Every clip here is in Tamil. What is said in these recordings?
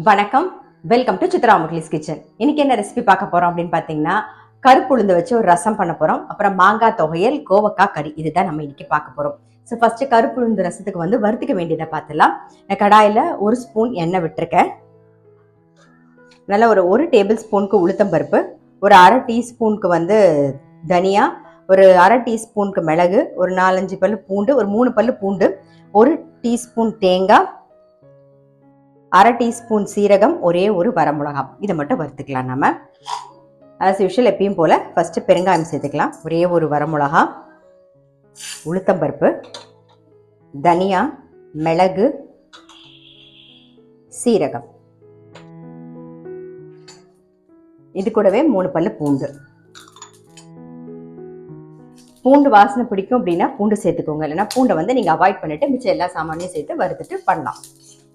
வணக்கம், வெல்கம் டு சித்ரா முக்லிஸ் கிச்சன். இன்னைக்கு என்ன ரெசிபி பார்க்க போறோம் அப்படின்னு பார்த்தீங்கன்னா, கருப்பு உளுந்து வச்சு ஒரு ரசம் பண்ண போறோம். அப்புறம் மாங்காய் தொகையல், கோவக்காய் கறி, இதுதான் நம்ம இன்னைக்கு பார்க்க போறோம். ஸோ ஃபர்ஸ்ட் கருப்பு உளுந்து ரசத்துக்கு வந்து வறுத்துக்க வேண்டியதை பார்த்துலாம். கடாயில் 1 ஸ்பூன் எண்ணெய் விட்டுருக்கேன். நல்லா ஒரு டேபிள் ஸ்பூனுக்கு உளுத்தம் பருப்பு, ஒரு அரை டீஸ்பூனுக்கு வந்து தனியா, ஒரு அரை டீஸ்பூனுக்கு மிளகு, ஒரு 4-5 பல்லு பூண்டு, ஒரு 3 பல்லு பூண்டு, 1 டீஸ்பூன் தேங்காய், அரை டீஸ்பூன் சீரகம், ஒரே ஒரு வரமிளகாய், இதை மட்டும் வறுத்துக்கலாம். நம்ம ஆஸ் யூஷுவல் எப்பயும் போல ஃபர்ஸ்ட் பெருங்காயம் சேர்த்துக்கலாம். ஒரே ஒரு வரமிளகாய், உளுத்தம்பருப்பு, தனியா, மிளகு, சீரகம், இது கூடவே 3 பல்லு பூண்டு. பூண்டு வாசனை பிடிக்கும் அப்படின்னா பூண்டு சேர்த்துக்கோங்க, இல்லைன்னா பூண்டை வந்து நீங்கள் அவாய்ட் பண்ணிட்டு மிச்சம் எல்லா சாமானையும் சேர்த்து வறுத்துட்டு பண்ணலாம்.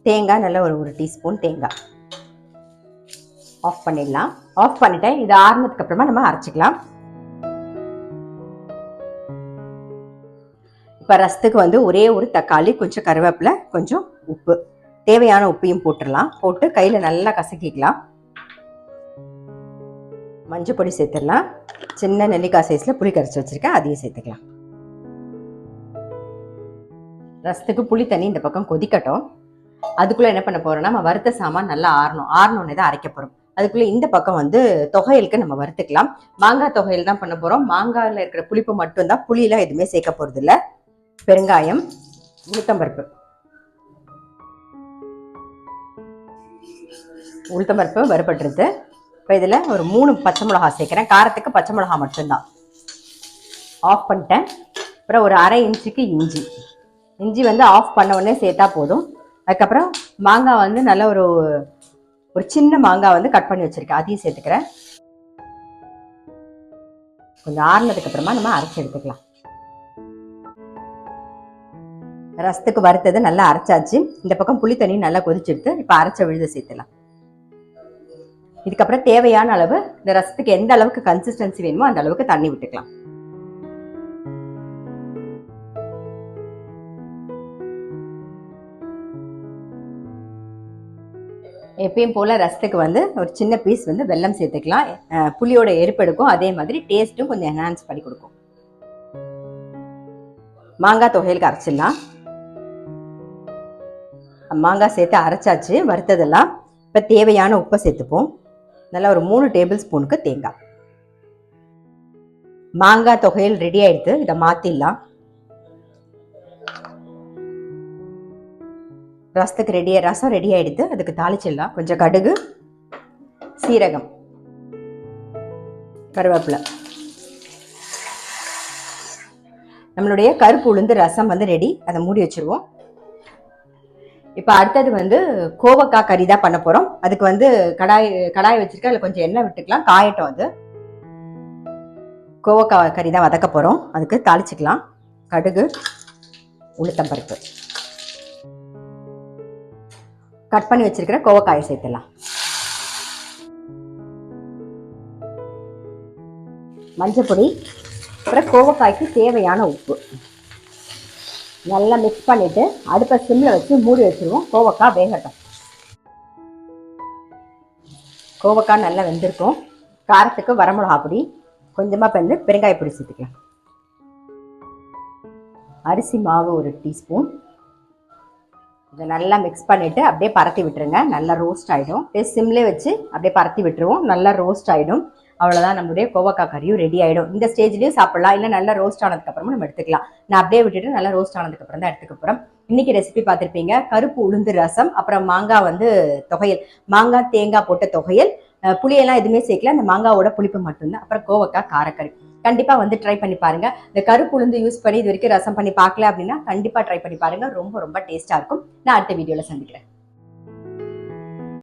தேங்காய் நல்ல ஒரு டீஸ்பூன் தேங்காய் ஆஃப் பண்ணிடலாம். ஆஃப் பண்ணிட்டேன். இது ஆறுனதுக்கு அப்புறமா நம்ம அரைச்சிக்கலாம். இப்போ ரசத்துக்கு வந்து ஒரே ஒரு தக்காளி, கொஞ்சம் கருவேப்பிலை, கொஞ்சம் உப்பு, தேவையான உப்பையும் போட்டுடலாம். போட்டு கையில் நல்லா கசக்கிக்கலாம். மஞ்சள் பொடி சேர்த்துடலாம். சின்ன நெல்லிக்காய் சைஸில் புளி கரைச்சி வச்சிருக்கேன், அதையும் சேர்த்துக்கலாம். ரசத்துக்கு புளி தண்ணி இந்த பக்கம் கொதிக்கட்டும். அதுக்குள்ள என்ன பண்ண போறோம்னா, நம்ம வறுத்த சாமான் நல்லா ஆறணும்னே தான் அரைக்க போறோம். அதுக்குள்ள இந்த பக்கம் வந்து தொகையலுக்கு நம்ம வறுத்துக்கலாம். மாங்காய் தொகையல் தான் பண்ண போறோம். மாங்காயில இருக்கிற புளிப்பு மட்டும்தான், புளியெல்லாம் எதுவுமே சேர்க்க போறது இல்லை. பெருங்காயம், உளுத்தம்பருப்பு வறுபட்டுருது. இப்போ இதில் ஒரு 3 பச்சை மிளகாய் சேர்க்குறேன். காரத்துக்கு பச்சை மிளகாய் மட்டும்தான். ஆஃப் பண்ணிட்டேன். அப்புறம் ஒரு அரை இன்ச்சுக்கு இஞ்சி வந்து ஆஃப் பண்ண உடனே சேர்த்தா போதும். அதுக்கப்புறம் மாங்காய் வந்து நல்ல ஒரு சின்ன மாங்காய் வந்து கட் பண்ணி வச்சிருக்கேன், அதையும் சேர்த்துக்கிறேன். கொஞ்சம் ஆறுனதுக்கு அப்புறமா நம்ம அரைச்சி எடுத்துக்கலாம். ரசத்துக்கு வறுத்தது நல்லா அரைச்சாச்சு. இந்த பக்கம் புளி தண்ணி நல்லா கொதிச்செடுத்து இப்போ அரைச்ச விழுத சேர்த்துலாம். இதுக்கப்புறம் தேவையான அளவு, இந்த ரசத்துக்கு எந்த அளவுக்கு கன்சிஸ்டன்சி வேணுமோ அந்த அளவுக்கு தண்ணி விட்டுக்கலாம். எப்பயும் போல் ரசத்துக்கு வந்து ஒரு சின்ன பீஸ் வந்து வெல்லம் சேர்த்துக்கலாம். புளியோட எரிப்பெடுக்கும், அதே மாதிரி டேஸ்ட்டும் கொஞ்சம் என்ஹான்ஸ் பண்ணி கொடுக்கும். மாங்காய் தொகையலுக்கு அரைச்சிடலாம். மாங்காய் சேர்த்து அரைச்சாச்சு வறுத்ததெல்லாம். இப்போ தேவையான உப்பை சேர்த்துப்போம். நல்லா ஒரு 3 டேபிள் ஸ்பூனுக்கு தேங்காய். மாங்காய் தொகையல் ரெடி ஆயிடுது. இதை மாற்றிடலாம். ரசத்துக்கு ரசம் ரெடி ஆயிடுது. அதுக்கு தாளிச்சிடலாம். கொஞ்சம் கடுகு, சீரகம், கருவேப்பிலை. நம்மளுடைய கருப்பு உளுந்து ரசம் வந்து ரெடி. அதை மூடி வச்சிருவோம். இப்போ அடுத்தது வந்து கோவக்காய் கறி தான் பண்ண போறோம். அதுக்கு வந்து கடாய் வச்சிருக்கேன். அதில் கொஞ்சம் எண்ணெய் விட்டுக்கலாம், காயட்டும். அது கோவக்காய் கறி தான் வதக்க போறோம். அதுக்கு தாளிச்சுக்கலாம். கடுகு, உளுத்தம்பருப்பு, கட் பண்ணி வச்சிருக்கிற கோவக்காயை சேர்த்துலாம். மஞ்சள் பொடி, அப்புறம் கோவக்காய்க்கு தேவையான உப்பு நல்லா மிக்ஸ் பண்ணிட்டு அடுப்பை சிம்ல வச்சு மூடி வச்சிருவோம். கோவக்காய் வேகட்டும். கோவக்காய் நல்லா வெந்திருக்கும். காரத்துக்கு வரமிளகா பொடி, கொஞ்சமாக பெருங்காய பொடி சேர்த்துக்கலாம். அரிசி மாவு 1 டீஸ்பூன். இதை நல்லா மிக்ஸ் பண்ணிவிட்டு அப்படியே பரத்தி விட்டுருங்க. நல்லா ரோஸ்ட் ஆகிடும். அப்படியே சிம்லே வச்சு அப்படியே பரத்தி விட்டுருவோம். நல்லா ரோஸ்ட் ஆகிடும். அவ்வளோதான், நம்மளுடைய கோவக்காய் கறியும் ரெடி ஆகிடும். இந்த ஸ்டேஜ்லேயும் சாப்பிடலாம், இல்லை நல்லா ரோஸ்ட் ஆனதுக்கப்புறமா நம்ம எடுத்துக்கலாம். நான் அப்படியே விட்டுட்டு நல்லா ரோஸ்ட் ஆனதுக்கப்புறம் தான் எடுத்துக்க போகிறோம். இன்றைக்கி ரெசிபி பார்த்துருப்பீங்க. கருப்பு உளுந்து ரசம், அப்புறம் மாங்காய் வந்து தொகையல், மாங்காய் தேங்காய் போட்ட தொகையல். புளியெல்லாம் எதுவுமே சேர்க்கல, அந்த மாங்காவோட புளிப்பு மட்டும்தான். அப்புறம் கோவக்காய் காரக்கறி. கண்டிப்பாக வந்து ட்ரை பண்ணி பாருங்க. இந்த கருப்பு உளுந்து யூஸ் பண்ணி இது வரைக்கும் ரசம் பண்ணி பார்க்கல அப்படின்னா கண்டிப்பாக ட்ரை பண்ணி பாருங்க. ரொம்ப ரொம்ப டேஸ்ட்டாக இருக்கும். நான் அடுத்த வீடியோவில் சந்திக்கிறேன்.